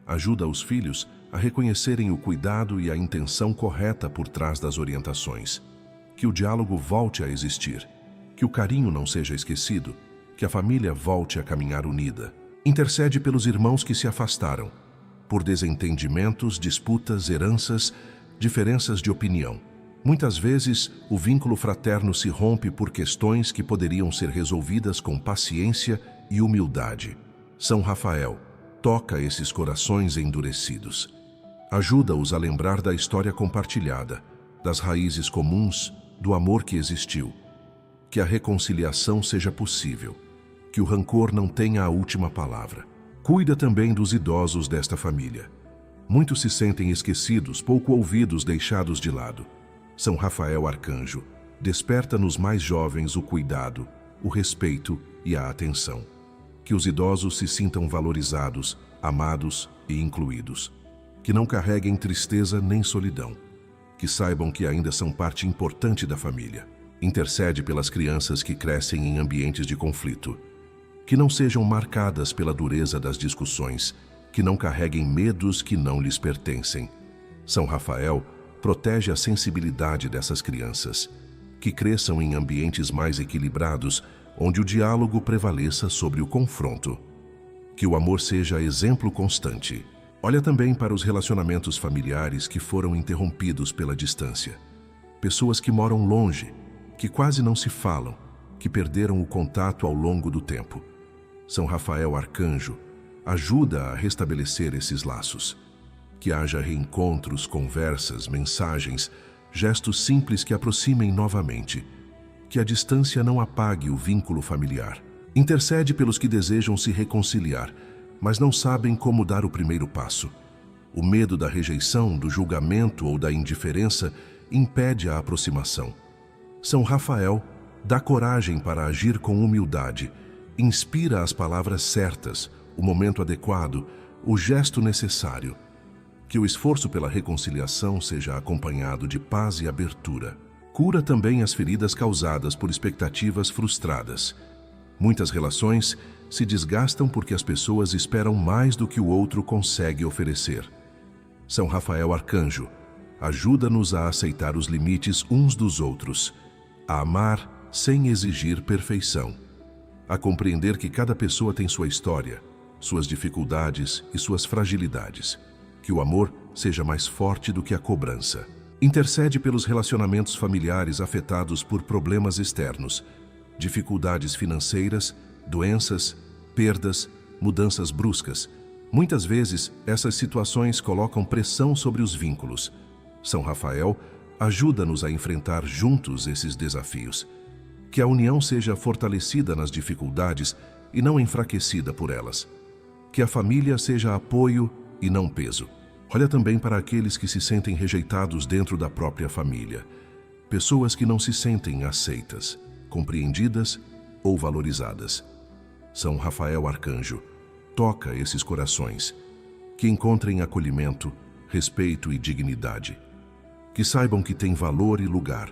S1: Ajuda os filhos a reconhecerem o cuidado e a intenção correta por trás das orientações. Que o diálogo volte a existir. Que o carinho não seja esquecido. Que a família volte a caminhar unida. Intercede pelos irmãos que se afastaram, por desentendimentos, disputas, heranças, diferenças de opinião. Muitas vezes, o vínculo fraterno se rompe por questões que poderiam ser resolvidas com paciência e humildade. São Rafael, toca esses corações endurecidos. Ajuda-os a lembrar da história compartilhada, das raízes comuns, do amor que existiu. Que a reconciliação seja possível, que o rancor não tenha a última palavra. Cuida também dos idosos desta família. Muitos se sentem esquecidos, pouco ouvidos, deixados de lado. São Rafael Arcanjo, desperta nos mais jovens o cuidado, o respeito e a atenção. Que os idosos se sintam valorizados, amados e incluídos. Que não carreguem tristeza nem solidão. Que saibam que ainda são parte importante da família. Intercede pelas crianças que crescem em ambientes de conflito. Que não sejam marcadas pela dureza das discussões, que não carreguem medos que não lhes pertencem. São Rafael protege a sensibilidade dessas crianças, que cresçam em ambientes mais equilibrados, onde o diálogo prevaleça sobre o confronto. Que o amor seja exemplo constante. Olha também para os relacionamentos familiares que foram interrompidos pela distância. Pessoas que moram longe, que quase não se falam, que perderam o contato ao longo do tempo. São Rafael Arcanjo ajuda a restabelecer esses laços. Que haja reencontros, conversas, mensagens, gestos simples que aproximem novamente. Que a distância não apague o vínculo familiar. Intercede pelos que desejam se reconciliar, mas não sabem como dar o primeiro passo. O medo da rejeição, do julgamento ou da indiferença impede a aproximação. São Rafael dá coragem para agir com humildade, inspira as palavras certas, o momento adequado, o gesto necessário. Que o esforço pela reconciliação seja acompanhado de paz e abertura. Cura também as feridas causadas por expectativas frustradas. Muitas relações se desgastam porque as pessoas esperam mais do que o outro consegue oferecer. São Rafael Arcanjo ajuda-nos a aceitar os limites uns dos outros, a amar sem exigir perfeição, a compreender que cada pessoa tem sua história, suas dificuldades e suas fragilidades. Que o amor seja mais forte do que a cobrança. Intercede pelos relacionamentos familiares afetados por problemas externos, dificuldades financeiras, doenças, perdas, mudanças bruscas. Muitas vezes, essas situações colocam pressão sobre os vínculos. São Rafael ajuda-nos a enfrentar juntos esses desafios. Que a união seja fortalecida nas dificuldades e não enfraquecida por elas. Que a família seja apoio e não peso. Olha também para aqueles que se sentem rejeitados dentro da própria família. Pessoas que não se sentem aceitas, compreendidas ou valorizadas. São Rafael Arcanjo toca esses corações, que encontrem acolhimento, respeito e dignidade. Que saibam que tem valor e lugar,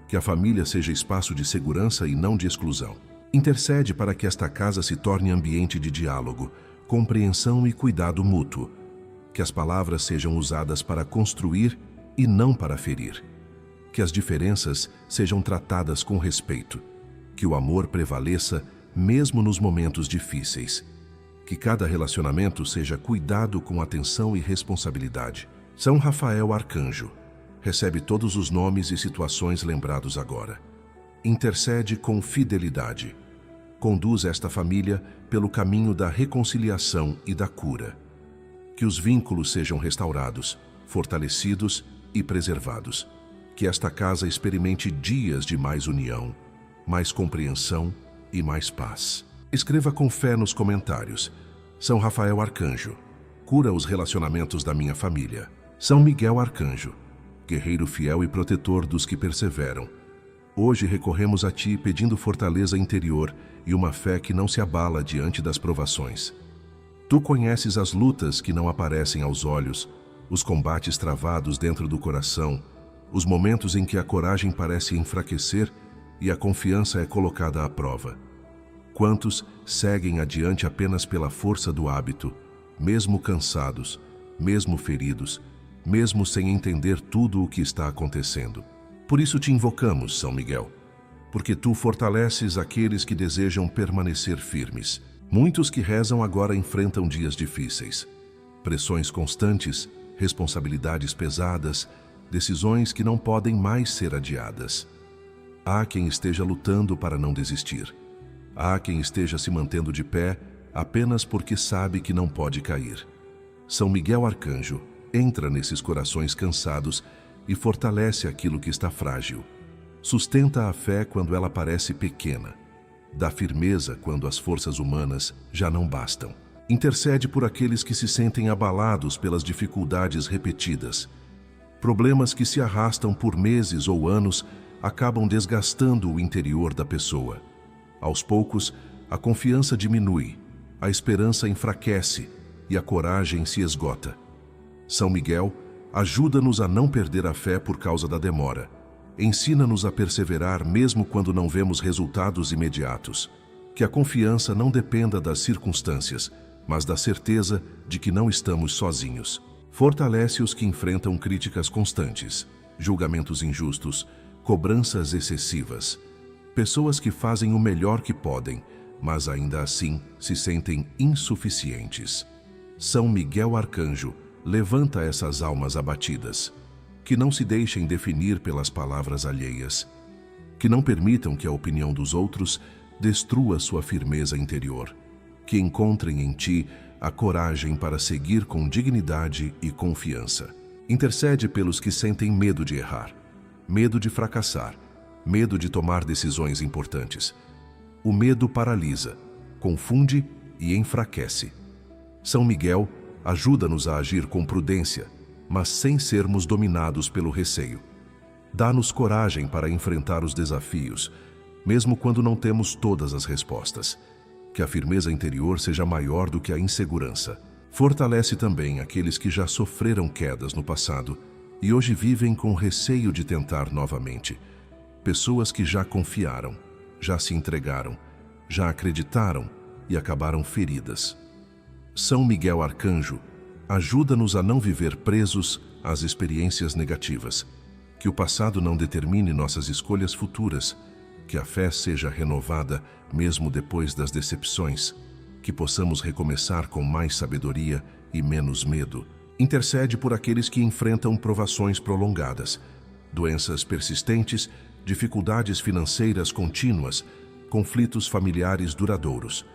S1: que a família seja espaço de segurança e não de exclusão. Intercede para que esta casa se torne ambiente de diálogo, compreensão e cuidado mútuo. Que as palavras sejam usadas para construir e não para ferir. Que as diferenças sejam tratadas com respeito. Que o amor prevaleça mesmo nos momentos difíceis. Que cada relacionamento seja cuidado com atenção e responsabilidade. São Rafael Arcanjo recebe todos os nomes e situações lembrados agora. Intercede com fidelidade. Conduz esta família pelo caminho da reconciliação e da cura. Que os vínculos sejam restaurados, fortalecidos e preservados. Que esta casa experimente dias de mais união, mais compreensão e mais paz. Escreva com fé nos comentários. São Rafael Arcanjo cura os relacionamentos da minha família. São Miguel Arcanjo, guerreiro fiel e protetor dos que perseveram. Hoje recorremos a ti pedindo fortaleza interior e uma fé que não se abala diante das provações. Tu conheces as lutas que não aparecem aos olhos, os combates travados dentro do coração, os momentos em que a coragem parece enfraquecer e a confiança é colocada à prova. Quantos seguem adiante apenas pela força do hábito, mesmo cansados, mesmo feridos, mesmo sem entender tudo o que está acontecendo. Por isso te invocamos, São Miguel, porque tu fortaleces aqueles que desejam permanecer firmes. Muitos que rezam agora enfrentam dias difíceis, pressões constantes, responsabilidades pesadas decisões que não podem mais ser adiadas. Há quem esteja lutando para não desistir. Há quem esteja se mantendo de pé apenas porque sabe que não pode cair. São Miguel Arcanjo entra nesses corações cansados e fortalece aquilo que está frágil. Sustenta a fé quando ela parece pequena. Dá firmeza quando as forças humanas já não bastam. Intercede por aqueles que se sentem abalados pelas dificuldades repetidas. Problemas que se arrastam por meses ou anos acabam desgastando o interior da pessoa. Aos poucos, a confiança diminui, a esperança enfraquece e a coragem se esgota. São Miguel ajuda-nos a não perder a fé por causa da demora. Ensina-nos a perseverar mesmo quando não vemos resultados imediatos. Que a confiança não dependa das circunstâncias, mas da certeza de que não estamos sozinhos. Fortalece os que enfrentam críticas constantes, julgamentos injustos, cobranças excessivas. Pessoas que fazem o melhor que podem, mas ainda assim se sentem insuficientes. São Miguel Arcanjo levanta essas almas abatidas. Que não se deixem definir pelas palavras alheias. Que não permitam que a opinião dos outros destrua sua firmeza interior. Que encontrem em ti a coragem para seguir com dignidade e confiança. Intercede pelos que sentem medo de errar, medo de fracassar, medo de tomar decisões importantes. O medo paralisa, confunde e enfraquece. São Miguel ajuda-nos a agir com prudência, mas sem sermos dominados pelo receio. Dá-nos coragem para enfrentar os desafios, mesmo quando não temos todas as respostas. Que a firmeza interior seja maior do que a insegurança. Fortalece também aqueles que já sofreram quedas no passado e hoje vivem com receio de tentar novamente. Pessoas que já confiaram, já se entregaram, já acreditaram e acabaram feridas. São Miguel Arcanjo ajuda-nos a não viver presos às experiências negativas. Que o passado não determine nossas escolhas futuras. Que a fé seja renovada mesmo depois das decepções. Que possamos recomeçar com mais sabedoria e menos medo. Intercede por aqueles que enfrentam provações prolongadas, doenças persistentes, dificuldades financeiras contínuas, conflitos familiares duradouros.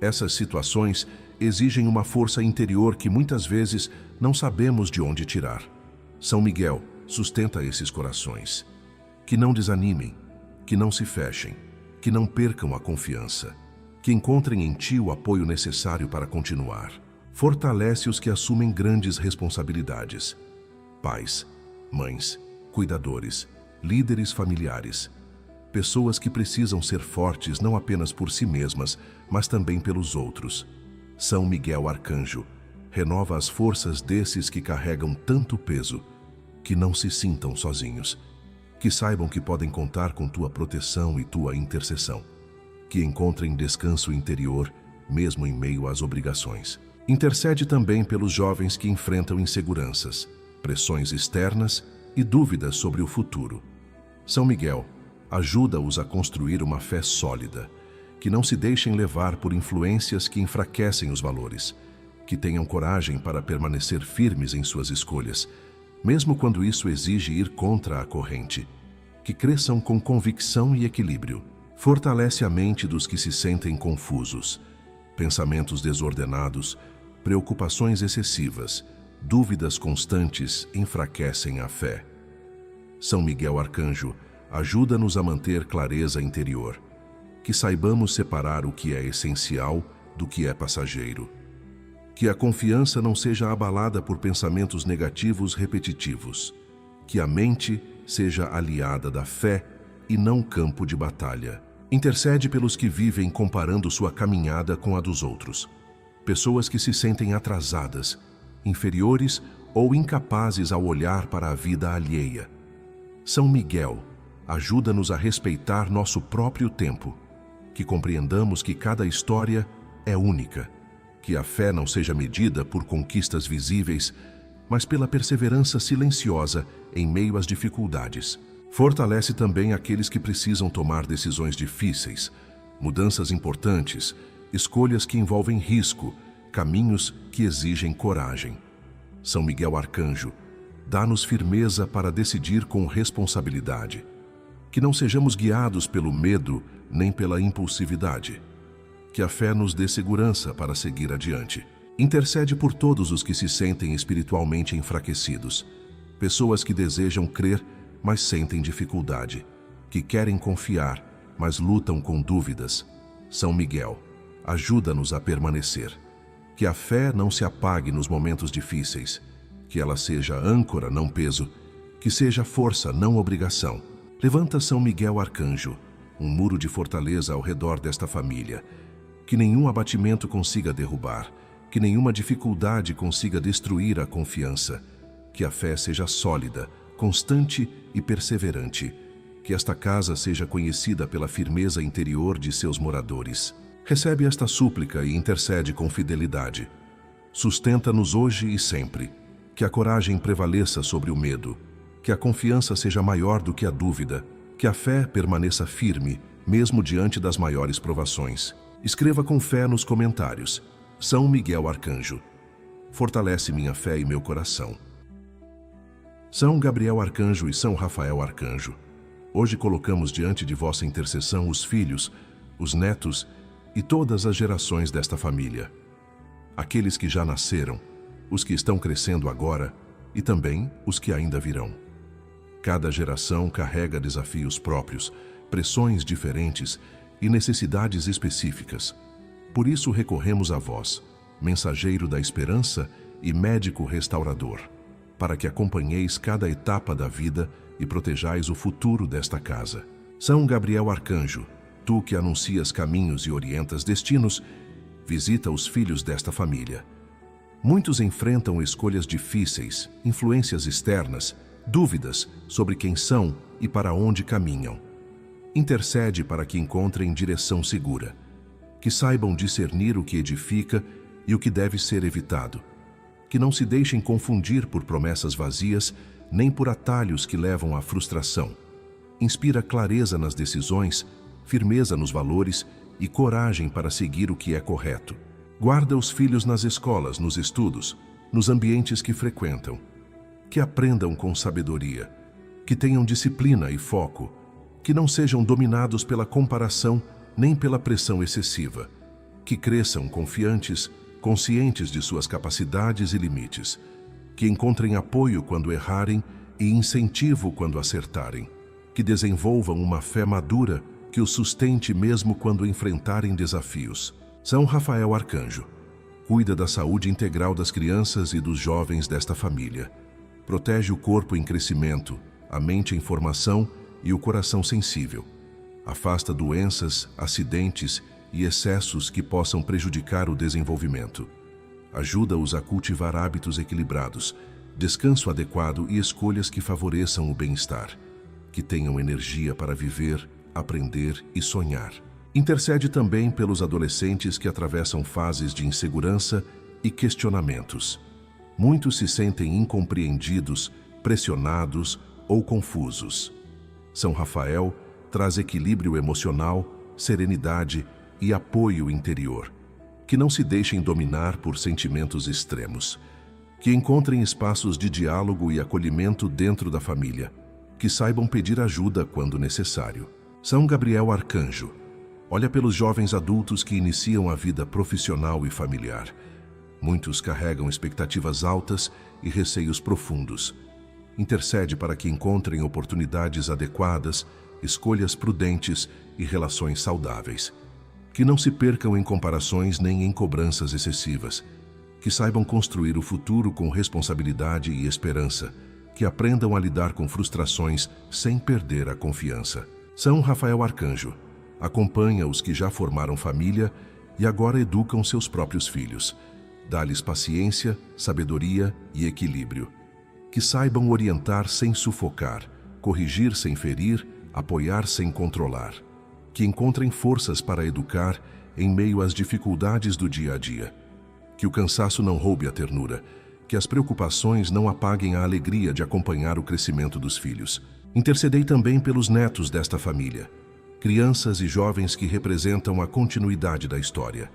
S1: Essas situações exigem uma força interior que muitas vezes não sabemos de onde tirar. São Miguel sustenta esses corações. Que não desanimem, que não se fechem, que não percam a confiança, que encontrem em ti o apoio necessário para continuar. Fortalece os que assumem grandes responsabilidades. Pais, mães, cuidadores, líderes familiares. Pessoas que precisam ser fortes não apenas por si mesmas, mas também pelos outros. São Miguel Arcanjo renova as forças desses que carregam tanto peso. Que não se sintam sozinhos. Que saibam que podem contar com tua proteção e tua intercessão. Que encontrem descanso interior, mesmo em meio às obrigações. Intercede também pelos jovens que enfrentam inseguranças, pressões externas e dúvidas sobre o futuro. São Miguel ajuda-os a construir uma fé sólida. Que não se deixem levar por influências que enfraquecem os valores. Que tenham coragem para permanecer firmes em suas escolhas, mesmo quando isso exige ir contra a corrente. Que cresçam com convicção e equilíbrio. Fortalece a mente dos que se sentem confusos. Pensamentos desordenados, preocupações excessivas, dúvidas constantes enfraquecem a fé. São Miguel Arcanjo ajuda-nos a manter clareza interior. Que saibamos separar o que é essencial do que é passageiro. Que a confiança não seja abalada por pensamentos negativos repetitivos. Que a mente seja aliada da fé e não campo de batalha. Intercede pelos que vivem comparando sua caminhada com a dos outros. Pessoas que se sentem atrasadas, inferiores ou incapazes ao olhar para a vida alheia. São Miguel ajuda-nos a respeitar nosso próprio tempo. Que compreendamos que cada história é única. Que a fé não seja medida por conquistas visíveis, mas pela perseverança silenciosa em meio às dificuldades. Fortalece também aqueles que precisam tomar decisões difíceis, mudanças importantes, escolhas que envolvem risco, caminhos que exigem coragem. São Miguel Arcanjo dá-nos firmeza para decidir com responsabilidade. Que não sejamos guiados pelo medo nem pela impulsividade. Que a fé nos dê segurança para seguir adiante. Intercede por todos os que se sentem espiritualmente enfraquecidos. Pessoas que desejam crer, mas sentem dificuldade. Que querem confiar, mas lutam com dúvidas. São Miguel, ajuda-nos a permanecer. Que a fé não se apague nos momentos difíceis. Que ela seja âncora, não peso. Que seja força, não obrigação. Levanta São Miguel Arcanjo, um muro de fortaleza ao redor desta família. Que nenhum abatimento consiga derrubar. Que nenhuma dificuldade consiga destruir a confiança. Que a fé seja sólida, constante e perseverante. Que esta casa seja conhecida pela firmeza interior de seus moradores. Recebe esta súplica e intercede com fidelidade. Sustenta-nos hoje e sempre. Que a coragem prevaleça sobre o medo. Que a confiança seja maior do que a dúvida. Que a fé permaneça firme, mesmo diante das maiores provações. Escreva com fé nos comentários: São Miguel Arcanjo, fortalece minha fé e meu coração. São Gabriel Arcanjo e São Rafael Arcanjo, hoje colocamos diante de vossa intercessão os filhos, os netos e todas as gerações desta família. Aqueles que já nasceram, os que estão crescendo agora e também os que ainda virão. Cada geração carrega desafios próprios, pressões diferentes e necessidades específicas. Por isso recorremos a vós, mensageiro da esperança e médico restaurador, para que acompanheis cada etapa da vida e protejais o futuro desta casa. São Gabriel Arcanjo, tu que anuncias caminhos e orientas destinos, visita os filhos desta família. Muitos enfrentam escolhas difíceis, influências externas, dúvidas sobre quem são e para onde caminham. Intercede para que encontrem direção segura, que saibam discernir o que edifica e o que deve ser evitado, que não se deixem confundir por promessas vazias nem por atalhos que levam à frustração. Inspira clareza nas decisões, firmeza nos valores e coragem para seguir o que é correto. Guarda os filhos nas escolas, nos estudos, nos ambientes que frequentam. Que aprendam com sabedoria, que tenham disciplina e foco, que não sejam dominados pela comparação nem pela pressão excessiva, que cresçam confiantes, conscientes de suas capacidades e limites, que encontrem apoio quando errarem e incentivo quando acertarem, que desenvolvam uma fé madura que os sustente mesmo quando enfrentarem desafios. São Rafael Arcanjo, cuida da saúde integral das crianças e dos jovens desta família. Protege o corpo em crescimento, a mente em formação e o coração sensível. Afasta doenças, acidentes e excessos que possam prejudicar o desenvolvimento. Ajuda-os a cultivar hábitos equilibrados, descanso adequado e escolhas que favoreçam o bem-estar, que tenham energia para viver, aprender e sonhar. Intercede também pelos adolescentes que atravessam fases de insegurança e questionamentos. Muitos se sentem incompreendidos, pressionados ou confusos. São Rafael traz equilíbrio emocional, serenidade e apoio interior. Que não se deixem dominar por sentimentos extremos. Que encontrem espaços de diálogo e acolhimento dentro da família. Que saibam pedir ajuda quando necessário. São Gabriel Arcanjo, olha pelos jovens adultos que iniciam a vida profissional e familiar. Muitos carregam expectativas altas e receios profundos. Intercede para que encontrem oportunidades adequadas, escolhas prudentes e relações saudáveis. Que não se percam em comparações nem em cobranças excessivas. Que saibam construir o futuro com responsabilidade e esperança. Que aprendam a lidar com frustrações sem perder a confiança. São Rafael Arcanjo acompanha os que já formaram família e agora educam seus próprios filhos. Dá-lhes paciência, sabedoria e equilíbrio. Que saibam orientar sem sufocar, corrigir sem ferir, apoiar sem controlar. Que encontrem forças para educar em meio às dificuldades do dia a dia. Que o cansaço não roube a ternura, que as preocupações não apaguem a alegria de acompanhar o crescimento dos filhos. Intercedei também pelos netos desta família, crianças e jovens que representam a continuidade da história.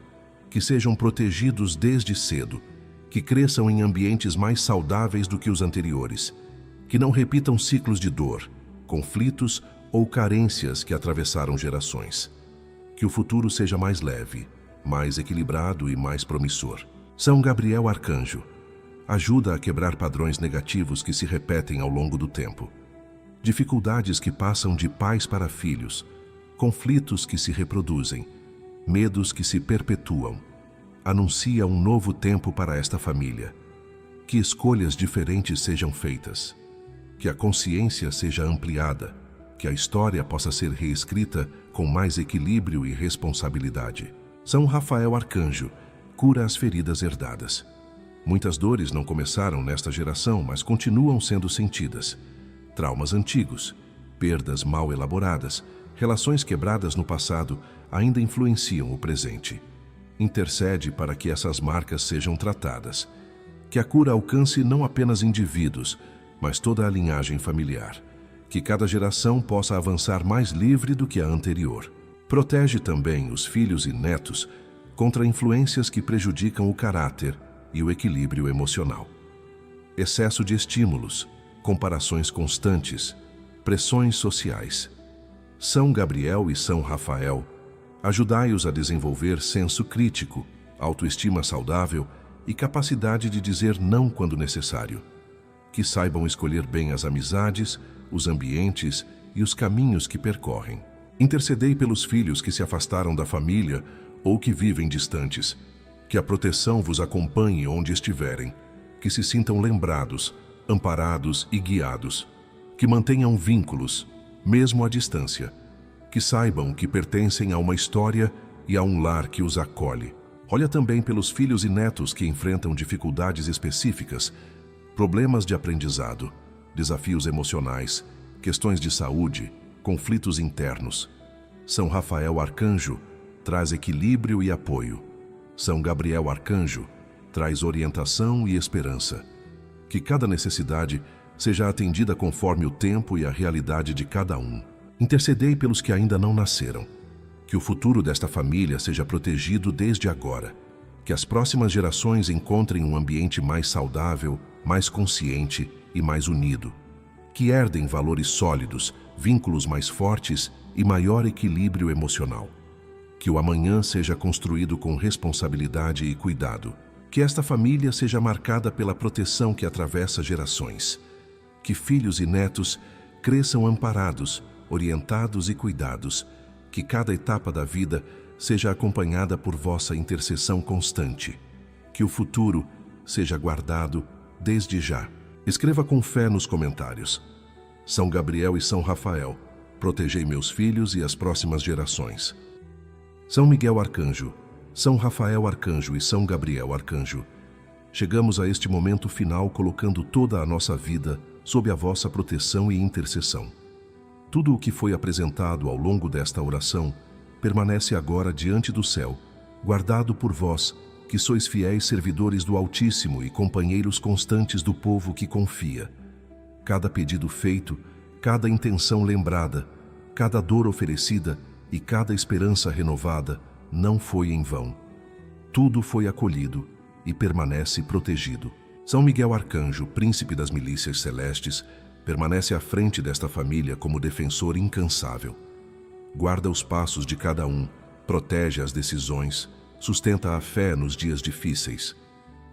S1: Que sejam protegidos desde cedo que cresçam em ambientes mais saudáveis do que os anteriores, que não repitam ciclos de dor, conflitos ou carências que atravessaram gerações. Que o futuro seja mais leve, mais equilibrado e mais promissor. São Gabriel Arcanjo ajuda a quebrar padrões negativos que se repetem ao longo do tempo. Dificuldades que passam de pais para filhos, conflitos que se reproduzem, medos que se perpetuam. Anuncia um novo tempo para esta família. Que escolhas diferentes sejam feitas. Que a consciência seja ampliada. Que a história possa ser reescrita com mais equilíbrio e responsabilidade. São Rafael Arcanjo cura as feridas herdadas. Muitas dores não começaram nesta geração, mas continuam sendo sentidas. Traumas antigos, perdas mal elaboradas, relações quebradas no passado ainda influenciam o presente. Intercede para que essas marcas sejam tratadas. Que a cura alcance não apenas indivíduos, mas toda a linhagem familiar. Que cada geração possa avançar mais livre do que a anterior. Protege também os filhos e netos contra influências que prejudicam o caráter e o equilíbrio emocional. Excesso de estímulos, comparações constantes, pressões sociais. São Gabriel e São Rafael, ajudai-os a desenvolver senso crítico, autoestima saudável e capacidade de dizer não quando necessário. Que saibam escolher bem as amizades, os ambientes e os caminhos que percorrem. Intercedei pelos filhos que se afastaram da família ou que vivem distantes. Que a proteção vos acompanhe onde estiverem. Que se sintam lembrados, amparados e guiados. Que mantenham vínculos, mesmo à distância. Que saibam que pertencem a uma história e a um lar que os acolhe. Olha também pelos filhos e netos que enfrentam dificuldades específicas, problemas de aprendizado, desafios emocionais, questões de saúde, conflitos internos. São Rafael Arcanjo traz equilíbrio e apoio. São Gabriel Arcanjo traz orientação e esperança. Que cada necessidade seja atendida conforme o tempo e a realidade de cada um. Intercedei pelos que ainda não nasceram. Que o futuro desta família seja protegido desde agora. Que as próximas gerações encontrem um ambiente mais saudável, mais consciente e mais unido. Que herdem valores sólidos, vínculos mais fortes e maior equilíbrio emocional. Que o amanhã seja construído com responsabilidade e cuidado. Que esta família seja marcada pela proteção que atravessa gerações. Que filhos e netos cresçam amparados, orientados e cuidados. Que cada etapa da vida seja acompanhada por vossa intercessão constante. Que o futuro seja guardado desde já. Escreva com fé nos comentários. São Gabriel e São Rafael, protegei meus filhos e as próximas gerações. São Miguel Arcanjo, São Rafael Arcanjo e São Gabriel Arcanjo. Chegamos a este momento final colocando toda a nossa vida sob a vossa proteção e intercessão. Tudo o que foi apresentado ao longo desta oração permanece agora diante do céu, guardado por vós, que sois fiéis servidores do Altíssimo e companheiros constantes do povo que confia. Cada pedido feito, cada intenção lembrada, cada dor oferecida e cada esperança renovada não foi em vão. Tudo foi acolhido e permanece protegido. São Miguel Arcanjo, príncipe das milícias celestes, permanece à frente desta família como defensor incansável. Guarda os passos de cada um, protege as decisões, sustenta a fé nos dias difíceis.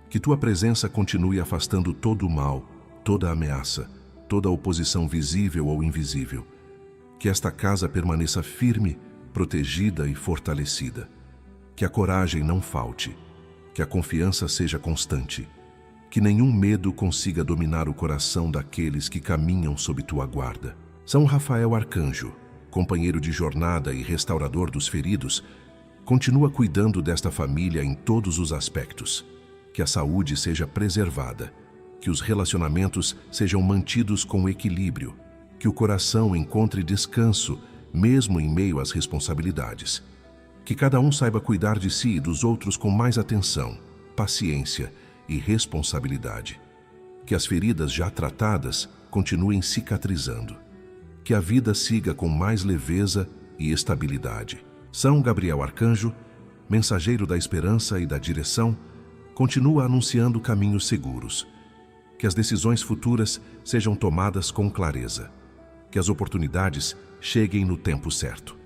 S1: Que tua presença continue afastando todo o mal, toda ameaça, toda oposição visível ou invisível. Que esta casa permaneça firme, protegida e fortalecida. Que a coragem não falte, que a confiança seja constante. Que nenhum medo consiga dominar o coração daqueles que caminham sob tua guarda. São Rafael Arcanjo, companheiro de jornada e restaurador dos feridos, continua cuidando desta família em todos os aspectos. Que a saúde seja preservada, que os relacionamentos sejam mantidos com equilíbrio, que o coração encontre descanso, mesmo em meio às responsabilidades. Que cada um saiba cuidar de si e dos outros com mais atenção, paciência e responsabilidade. Que as feridas já tratadas continuem cicatrizando. Que a vida siga com mais leveza e estabilidade. São Gabriel Arcanjo, mensageiro da esperança e da direção, Continua anunciando caminhos seguros. Que as decisões futuras sejam tomadas com clareza. Que as oportunidades cheguem no tempo certo.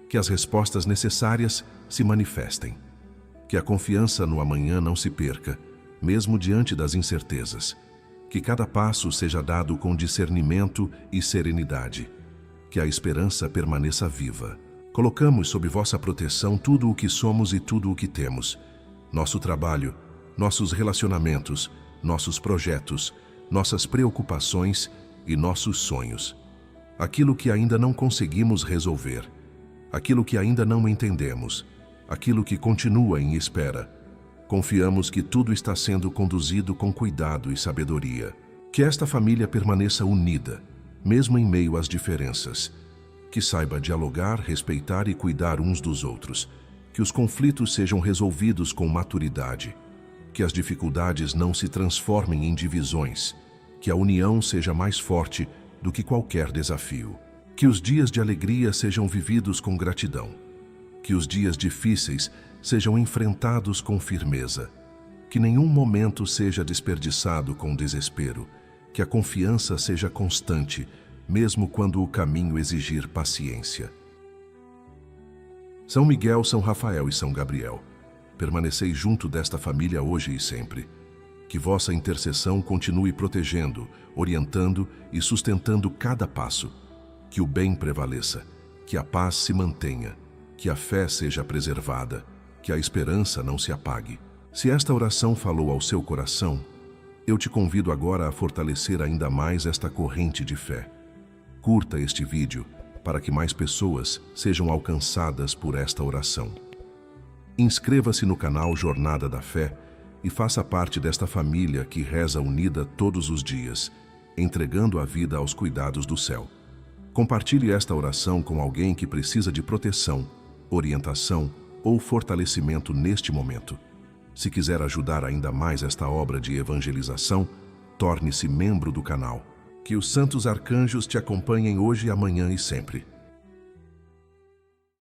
S1: Que as respostas necessárias se manifestem. Que a confiança no amanhã não se perca, mesmo diante das incertezas. Que cada passo seja dado com discernimento e serenidade. Que a esperança permaneça viva. Colocamos sob vossa proteção tudo o que somos e tudo o que temos. Nosso trabalho, nossos relacionamentos, nossos projetos, nossas preocupações e nossos sonhos. Aquilo que ainda não conseguimos resolver. Aquilo que ainda não entendemos. Aquilo que continua em espera. Confiamos que tudo está sendo conduzido com cuidado e sabedoria. Que esta família permaneça unida, mesmo em meio às diferenças. Que saiba dialogar, respeitar e cuidar uns dos outros. Que os conflitos sejam resolvidos com maturidade. Que as dificuldades não se transformem em divisões. Que a união seja mais forte do que qualquer desafio. Que os dias de alegria sejam vividos com gratidão. Que os dias difíceis sejam enfrentados com firmeza. Que nenhum momento seja desperdiçado com desespero. Que a confiança seja constante, mesmo quando o caminho exigir paciência. São Miguel, São Rafael e São Gabriel, permanecei junto desta família hoje e sempre. Que vossa intercessão continue protegendo, orientando e sustentando cada passo. Que o bem prevaleça, que a paz se mantenha, que a fé seja preservada, que a esperança não se apague. Se esta oração falou ao seu coração, eu te convido agora a fortalecer ainda mais esta corrente de fé. Curta este vídeo para que mais pessoas sejam alcançadas por esta oração. Inscreva-se no canal Jornada da Fé e faça parte desta família que reza unida todos os dias, entregando a vida aos cuidados do céu. Compartilhe esta oração com alguém que precisa de proteção, orientação ou fortalecimento neste momento. Se quiser ajudar ainda mais esta obra de evangelização, torne-se membro do canal. Que os santos arcanjos te acompanhem hoje, amanhã e sempre.